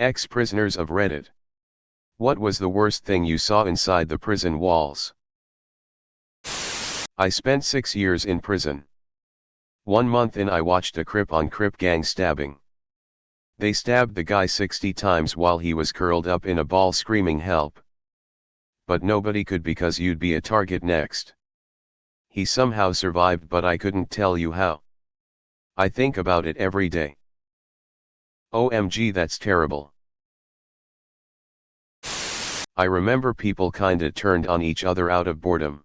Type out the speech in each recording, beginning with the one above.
Ex-prisoners of Reddit. What was the worst thing you saw inside the prison walls? I spent 6 years in prison. 1 month in I watched a crip-on-crip gang stabbing. They stabbed the guy 60 times while he was curled up in a ball screaming help. But nobody could because you'd be a target next. He somehow survived, but I couldn't tell you how. I think about it every day. OMG, that's terrible. I remember people kinda turned on each other out of boredom.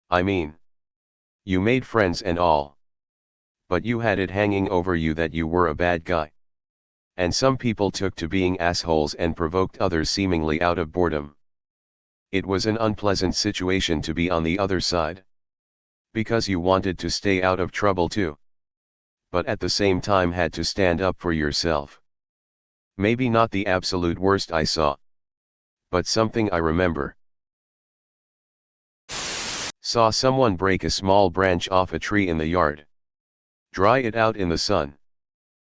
I mean, you made friends and all, but you had it hanging over you that you were a bad guy. And some people took to being assholes and provoked others seemingly out of boredom. It was an unpleasant situation to be on the other side. Because you wanted to stay out of trouble too. But at the same time had to stand up for yourself. Maybe not the absolute worst I saw, but something I remember. Saw someone break a small branch off a tree in the yard. Dry it out in the sun.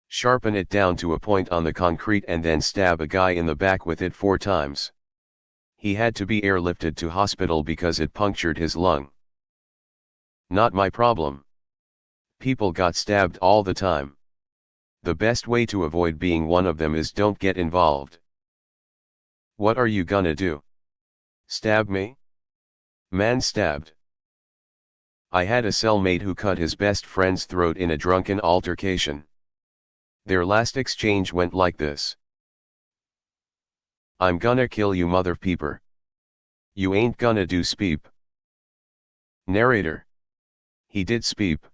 Sharpen it down to a point on the concrete and then stab a guy in the back with it 4 times. He had to be airlifted to hospital because it punctured his lung. Not my problem. People got stabbed all the time. The best way to avoid being one of them is don't get involved. What are you gonna do? Stab me? Man stabbed. I had a cellmate who cut his best friend's throat in a drunken altercation. Their last exchange went like this. I'm gonna kill you, mother peeper. You ain't gonna do speep. Narrator. He did speep.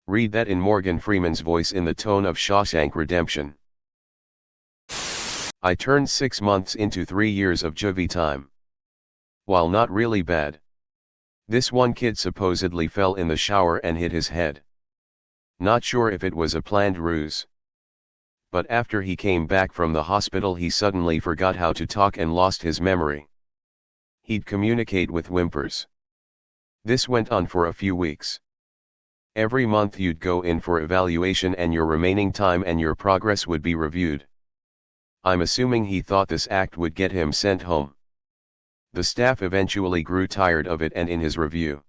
Read that in Morgan Freeman's voice in the tone of Shawshank Redemption. I turned 6 months into 3 years of juvie time. While not really bad. This one kid supposedly fell in the shower and hit his head. Not sure if it was a planned ruse. But after he came back from the hospital he suddenly forgot how to talk and lost his memory. He'd communicate with whimpers. This went on for a few weeks. Every month you'd go in for evaluation and your remaining time and your progress would be reviewed. I'm assuming he thought this act would get him sent home. The staff eventually grew tired of it and in his review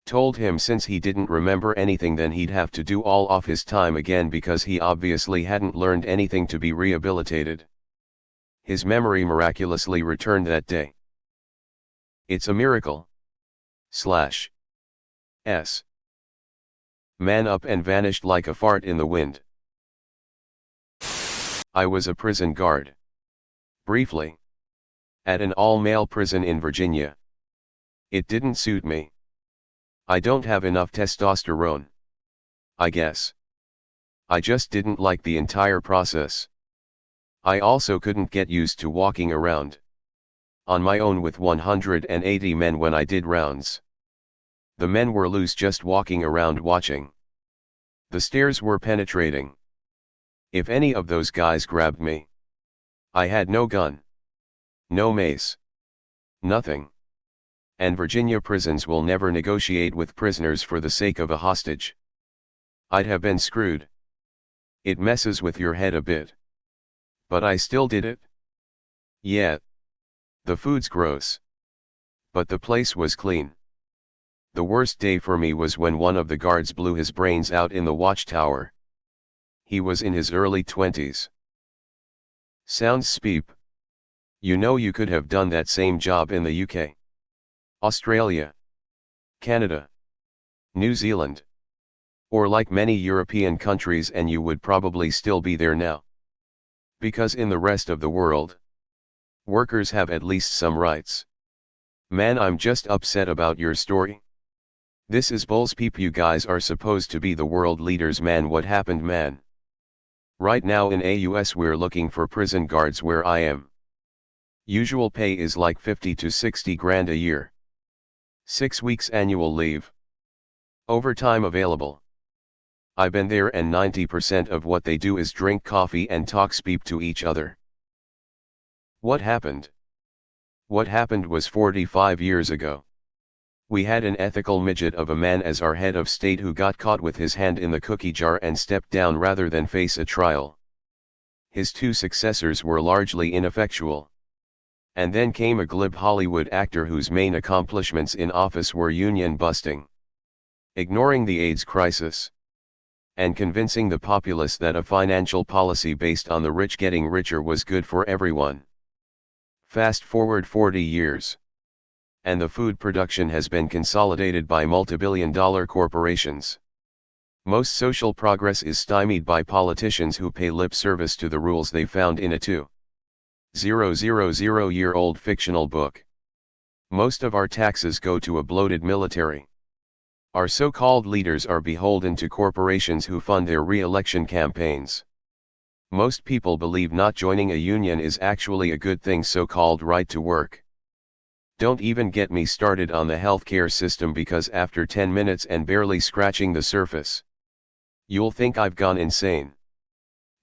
told him since he didn't remember anything then he'd have to do all of his time again because he obviously hadn't learned anything to be rehabilitated. His memory miraculously returned that day. It's a miracle. S. Man up and vanished like a fart in the wind. I was a prison guard. Briefly. At an all-male prison in Virginia. It didn't suit me. I don't have enough testosterone. I guess. I just didn't like the entire process. I also couldn't get used to walking around on my own with 180 men when I did rounds. The men were loose, just walking around watching. The stares were penetrating. If any of those guys grabbed me, I had no gun, no mace, nothing. And Virginia prisons will never negotiate with prisoners for the sake of a hostage. I'd have been screwed. It messes with your head a bit. But I still did it. Yeah. The food's gross. But the place was clean. The worst day for me was when one of the guards blew his brains out in the watchtower. He was in his early 20s. Sounds speep. You know, you could have done that same job in the UK, Australia, Canada, New Zealand, or like many European countries, and you would probably still be there now. Because in the rest of the world, workers have at least some rights. Man, I'm just upset about your story. This is bullspeep. You guys are supposed to be the world leaders, man. What happened, man? Right now in AUS we're looking for prison guards where I am. Usual pay is like 50 to 60 grand a year. 6 weeks annual leave. Overtime available. I've been there and 90% of what they do is drink coffee and talk speep to each other. What happened? What happened was 45 years ago. We had an ethical midget of a man as our head of state who got caught with his hand in the cookie jar and stepped down rather than face a trial. His two successors were largely ineffectual. And then came a glib Hollywood actor whose main accomplishments in office were union busting, ignoring the AIDS crisis, and convincing the populace that a financial policy based on the rich getting richer was good for everyone. Fast forward 40 years. And the food production has been consolidated by multibillion-dollar corporations. Most social progress is stymied by politicians who pay lip service to the rules they found in a 2,000-year-old fictional book. Most of our taxes go to a bloated military. Our so-called leaders are beholden to corporations who fund their re-election campaigns. Most people believe not joining a union is actually a good thing, so-called right to work. Don't even get me started on the healthcare system, because after 10 minutes and barely scratching the surface, you'll think I've gone insane.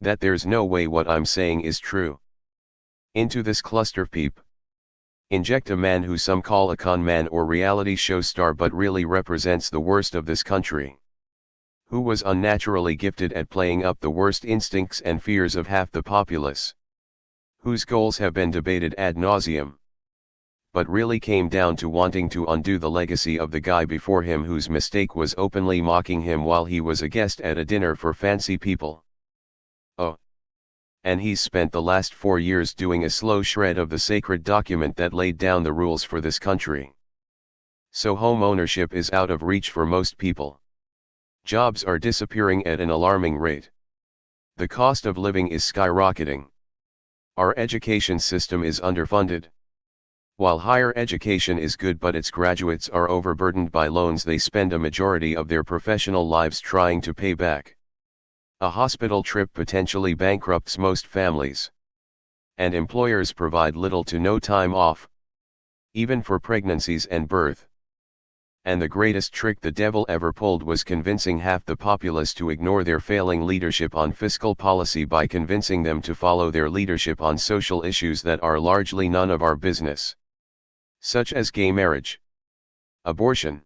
That there's no way what I'm saying is true. Into this clusterpeep, inject a man who some call a con man or reality show star but really represents the worst of this country, who was unnaturally gifted at playing up the worst instincts and fears of half the populace, whose goals have been debated ad nauseum, but really came down to wanting to undo the legacy of the guy before him, whose mistake was openly mocking him while he was a guest at a dinner for fancy people. Oh. And he's spent the last 4 years doing a slow shred of the sacred document that laid down the rules for this country. So home ownership is out of reach for most people. Jobs are disappearing at an alarming rate. The cost of living is skyrocketing. Our education system is underfunded. While higher education is good, but its graduates are overburdened by loans they spend a majority of their professional lives trying to pay back. A hospital trip potentially bankrupts most families. And employers provide little to no time off, even for pregnancies and birth. And the greatest trick the devil ever pulled was convincing half the populace to ignore their failing leadership on fiscal policy by convincing them to follow their leadership on social issues that are largely none of our business, such as gay marriage, abortion,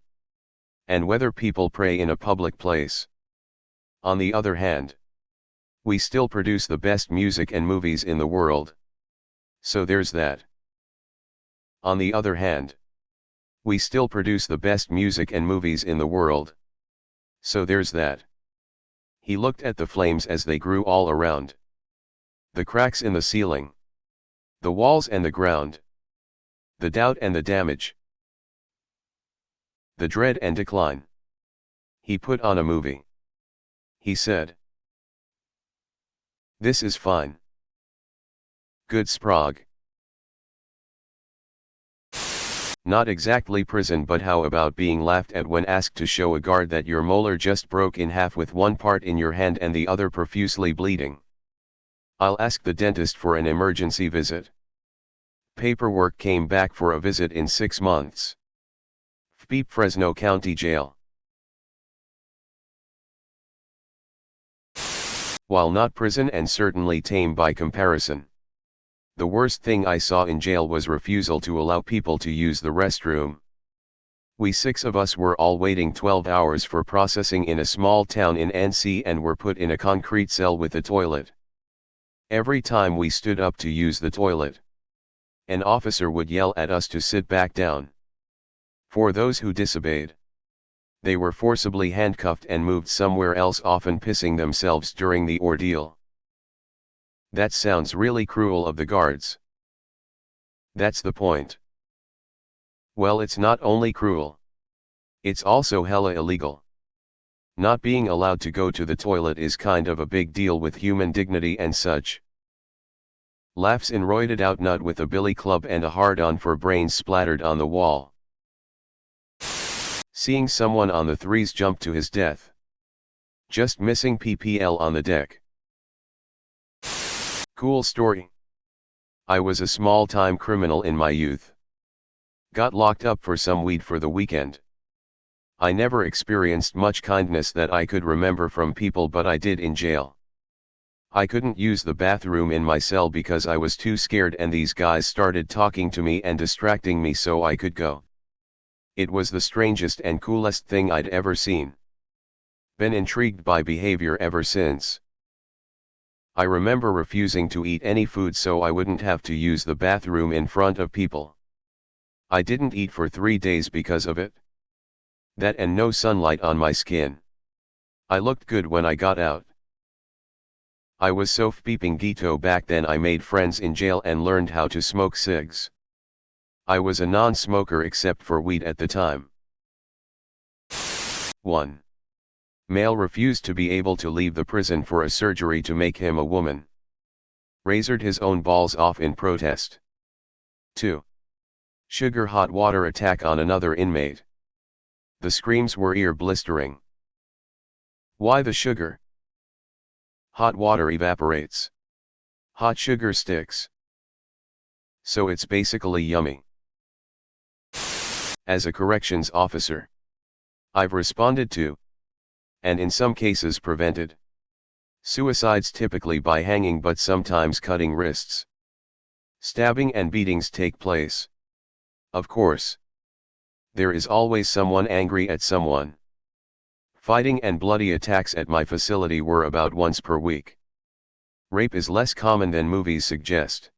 and whether people pray in a public place. On the other hand, we still produce the best music and movies in the world. So there's that. On the other hand, we still produce the best music and movies in the world. So there's that. He looked at the flames as they grew all around. The cracks in the ceiling, the walls and the ground, the doubt and the damage, the dread and decline. He put on a movie. He said, "This is fine. Good Sprague." Not exactly prison, but how about being laughed at when asked to show a guard that your molar just broke in half with one part in your hand and the other profusely bleeding? I'll ask the dentist for an emergency visit. Paperwork came back for a visit in 6 months. FBIP, Fresno County Jail. While not prison and certainly tame by comparison, the worst thing I saw in jail was refusal to allow people to use the restroom. We 6 of us were all waiting 12 hours for processing in a small town in NC and were put in a concrete cell with a toilet. Every time we stood up to use the toilet, an officer would yell at us to sit back down. For those who disobeyed, they were forcibly handcuffed and moved somewhere else, often pissing themselves during the ordeal. That sounds really cruel of the guards. That's the point. Well, it's not only cruel. It's also hella illegal. Not being allowed to go to the toilet is kind of a big deal with human dignity and such. Laughs in roided out nut with a billy club and a hard-on for brains splattered on the wall. Seeing someone on the threes jump to his death. Just missing PPL on the deck. Cool story. I was a small-time criminal in my youth. Got locked up for some weed for the weekend. I never experienced much kindness that I could remember from people, but I did in jail. I couldn't use the bathroom in my cell because I was too scared, and these guys started talking to me and distracting me so I could go. It was the strangest and coolest thing I'd ever seen. Been intrigued by behavior ever since. I remember refusing to eat any food so I wouldn't have to use the bathroom in front of people. I didn't eat for 3 days because of it. That and no sunlight on my skin. I looked good when I got out. I was so peeping ghetto back then. I made friends in jail and learned how to smoke cigs. I was a non-smoker except for weed at the time. 1. Male refused to be able to leave the prison for a surgery to make him a woman. Razored his own balls off in protest. 2. Sugar hot water attack on another inmate. The screams were ear-blistering. Why the sugar? Hot water evaporates. Hot sugar sticks. So it's basically yummy. As a corrections officer, I've responded to, and in some cases prevented, suicides, typically by hanging but sometimes cutting wrists. Stabbing and beatings take place. Of course. There is always someone angry at someone. Fighting and bloody attacks at my facility were about once per week. Rape is less common than movies suggest.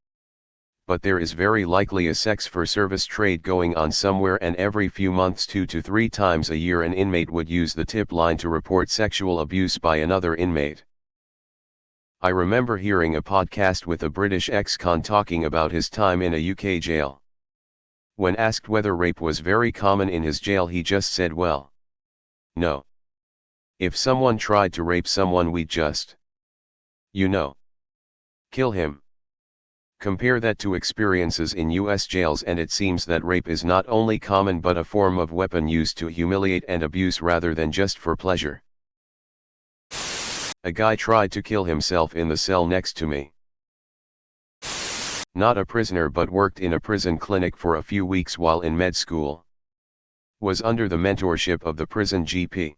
But there is very likely a sex for service trade going on somewhere, and every few months 2 to 3 times a year an inmate would use the tip line to report sexual abuse by another inmate. I remember hearing a podcast with a British ex-con talking about his time in a UK jail. When asked whether rape was very common in his jail, he just said, well, no. If someone tried to rape someone, we'd just, kill him. Compare that to experiences in US jails and it seems that rape is not only common but a form of weapon used to humiliate and abuse rather than just for pleasure. A guy tried to kill himself in the cell next to me. Not a prisoner but worked in a prison clinic for a few weeks while in med school. Was under the mentorship of the prison GP.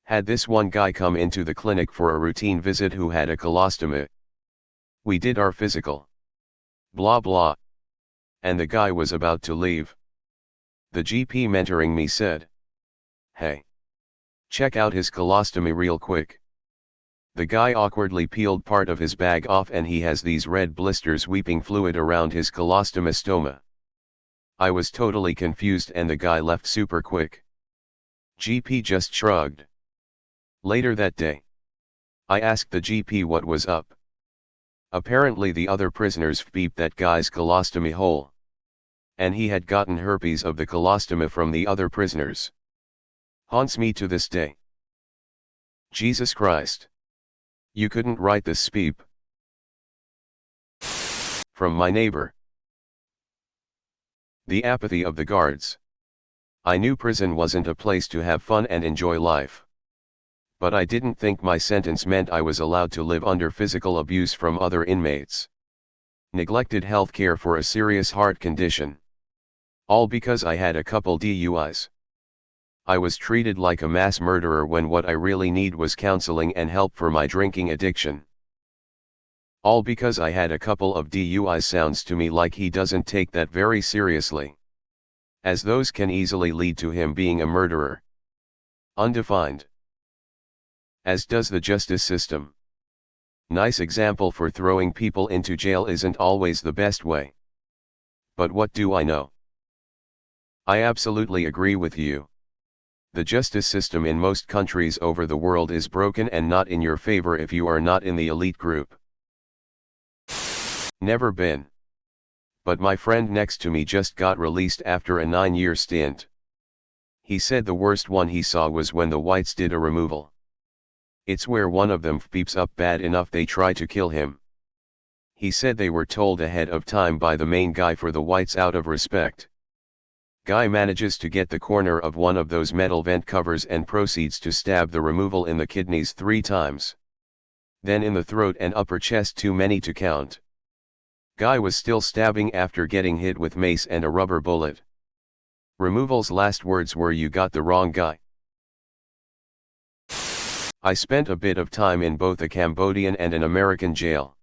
Had this one guy come into the clinic for a routine visit who had a colostomy. We did our physical. Blah blah. And the guy was about to leave. The GP mentoring me said, "Hey, check out his colostomy real quick." The guy awkwardly peeled part of his bag off and he has these red blisters weeping fluid around his colostomostoma. I was totally confused and the guy left super quick. GP just shrugged. Later that day, I asked the GP what was up. Apparently the other prisoners beeped that guy's colostomy hole. And he had gotten herpes of the colostomy from the other prisoners. Haunts me to this day. Jesus Christ. You couldn't write this speep. From my neighbor. The apathy of the guards. I knew prison wasn't a place to have fun and enjoy life. But I didn't think my sentence meant I was allowed to live under physical abuse from other inmates. Neglected health care for a serious heart condition. All because I had a couple DUIs. I was treated like a mass murderer when what I really need was counseling and help for my drinking addiction. All because I had a couple of DUIs. Sounds to me like he doesn't take that very seriously. As those can easily lead to him being a murderer. Undefined. As does the justice system. Nice example for throwing people into jail isn't always the best way. But what do I know? I absolutely agree with you. The justice system in most countries over the world is broken and not in your favor if you are not in the elite group. Never been. But my friend next to me just got released after a 9-year stint. He said the worst one he saw was when the whites did a removal. It's where one of them peeps up bad enough they try to kill him. He said they were told ahead of time by the main guy for the whites out of respect. Guy manages to get the corner of one of those metal vent covers and proceeds to stab the removal in the kidneys 3 times. Then in the throat and upper chest, too many to count. Guy was still stabbing after getting hit with mace and a rubber bullet. Removal's last words were, "You got the wrong guy." I spent a bit of time in both a Cambodian and an American jail.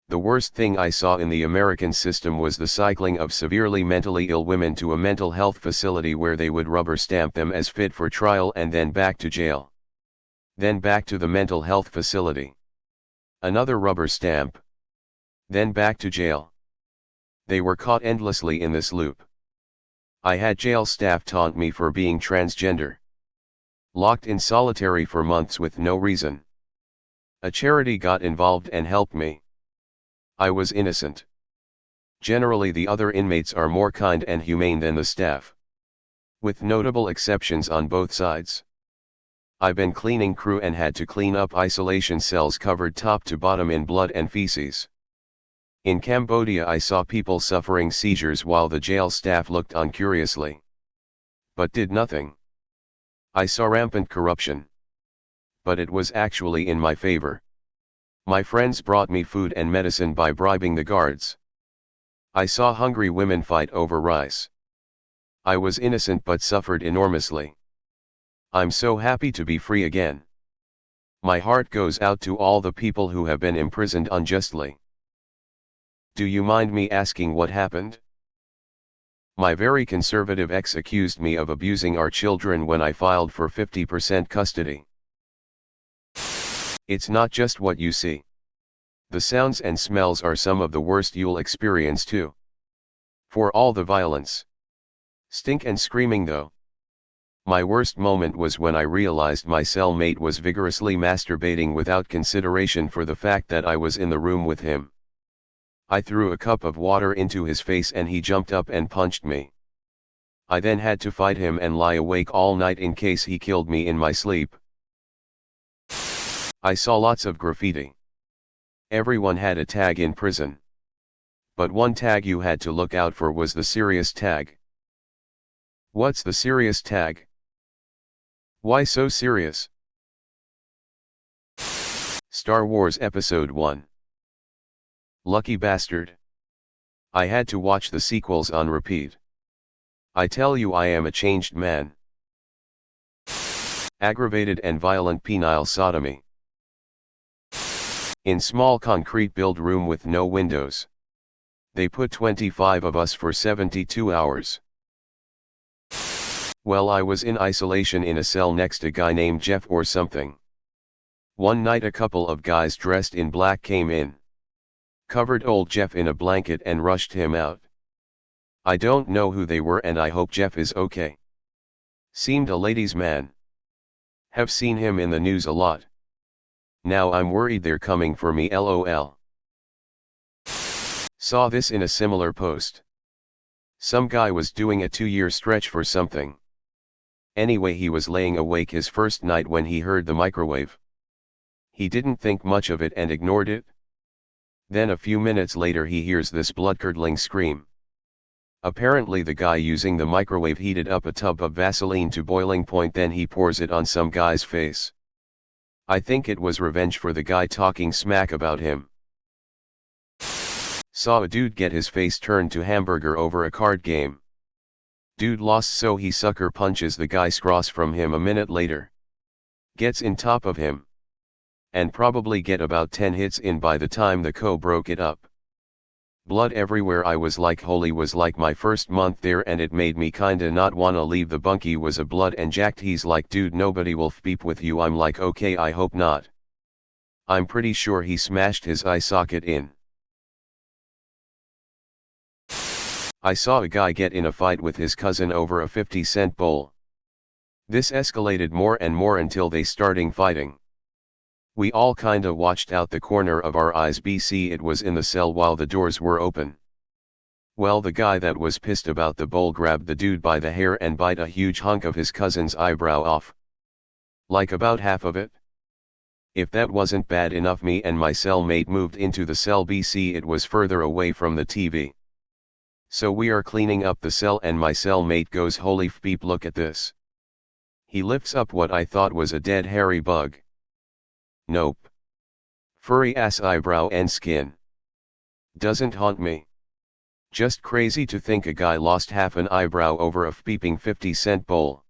The worst thing I saw in the American system was the cycling of severely mentally ill women to a mental health facility where they would rubber stamp them as fit for trial and then back to jail. Then back to the mental health facility. Another rubber stamp. Then back to jail. They were caught endlessly in this loop. I had jail staff taunt me for being transgender. Locked in solitary for months with no reason. A charity got involved and helped me. I was innocent. Generally the other inmates are more kind and humane than the staff. With notable exceptions on both sides. I've been cleaning crew and had to clean up isolation cells covered top to bottom in blood and feces. In Cambodia I saw people suffering seizures while the jail staff looked on curiously. But did nothing. I saw rampant corruption. But it was actually in my favor. My friends brought me food and medicine by bribing the guards. I saw hungry women fight over rice. I was innocent but suffered enormously. I'm so happy to be free again. My heart goes out to all the people who have been imprisoned unjustly. Do you mind me asking what happened? My very conservative ex accused me of abusing our children when I filed for 50% custody. It's not just what you see. The sounds and smells are some of the worst you'll experience too. For all the violence. Stink and screaming though. My worst moment was when I realized my cellmate was vigorously masturbating without consideration for the fact that I was in the room with him. I threw a cup of water into his face and he jumped up and punched me. I then had to fight him and lie awake all night in case he killed me in my sleep. I saw lots of graffiti. Everyone had a tag in prison. But one tag you had to look out for was the serious tag. What's the serious tag? Why so serious? Star Wars Episode 1. Lucky bastard. I had to watch the sequels on repeat. I tell you I am a changed man. Aggravated and violent penile sodomy. In small concrete build room with no windows. They put 25 of us for 72 hours. Well, I was in isolation in a cell next to a guy named Jeff or something. One night a couple of guys dressed in black came in. Covered old Jeff in a blanket and rushed him out. I don't know who they were and I hope Jeff is okay. Seemed a ladies' man. Have seen him in the news a lot. Now I'm worried they're coming for me, lol. Saw this in a similar post. Some guy was doing a 2-year stretch for something. Anyway, he was laying awake his first night when he heard the microwave. He didn't think much of it and ignored it. Then a few minutes later he hears this blood-curdling scream. Apparently the guy using the microwave heated up a tub of Vaseline to boiling point, then he pours it on some guy's face. I think it was revenge for the guy talking smack about him. Saw a dude get his face turned to hamburger over a card game. Dude lost, so he sucker punches the guy across from him a minute later. Gets in top of him. And probably get about 10 hits in by the time the co broke it up. Blood everywhere. I was like, holy, was like my first month there and it made me kinda not wanna leave. The bunkie was a blood and jacked. He's like, dude, nobody will beep with you. I'm like, okay, I hope not. I'm pretty sure he smashed his eye socket in. I saw a guy get in a fight with his cousin over a 50-cent bowl. This escalated more and more until they starting fighting. We all kinda watched out the corner of our eyes. BC, it was in the cell while the doors were open. Well, the guy that was pissed about the bowl grabbed the dude by the hair and bite a huge hunk of his cousin's eyebrow off. Like about half of it. If that wasn't bad enough, me and my cellmate moved into the cell. BC, it was further away from the TV. So we are cleaning up the cell and my cellmate goes, holy beep, look at this. He lifts up what I thought was a dead hairy bug. Nope. Furry ass eyebrow and skin. Doesn't haunt me. Just crazy to think a guy lost half an eyebrow over a beeping 50-cent bowl.